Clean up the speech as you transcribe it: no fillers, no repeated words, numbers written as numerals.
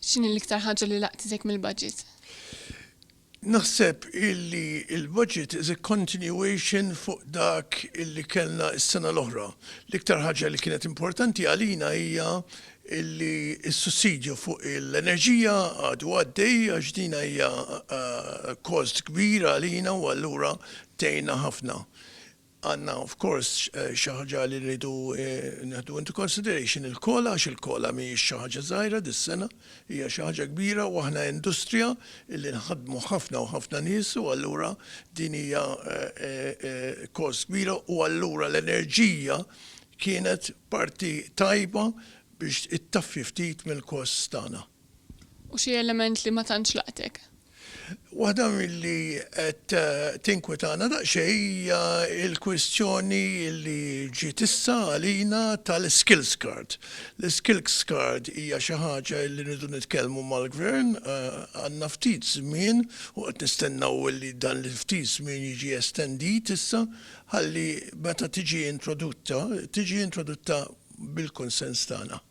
X'inhi l-iktar ħaġa li laqtitek mill-budget? Naħseb illi il-budget is a continuation fuq dak illi kellna s-sena l-oħra. L-iktar ħaġa li kienet importanti għalina hija illi s-sussidju fuq l-enerġija għadu għaddej għax dina hija kost kbira għalina u allura tejna ħafna. Għanna, of course, xaħġa li rridu neħdu into consideration il-kola, għax il-kola mi xaħġa zaħira dis-sena, hija xaħġa kbira u aħna industrija illi nħadmu ħafna u ħafna nies u allura din hija kost kbira u allura l-enerġija kienet parti tajba biex ittaffi ftit mill-kost tagħna. U xi element li ma tantx laqtek? Waħda milli qed tinkwetana daqsxejn hija l-kwistjoni li ġiet issa għalina tal-skills card. L-skills card hija xi ħaġa li rridu nitkellmu mal-gvern għandna ftit żmien u qed nistennew li dan l-ftit żmien jiġi estendit issa ħalli meta tiġi introdotta bil-konsens tagħna.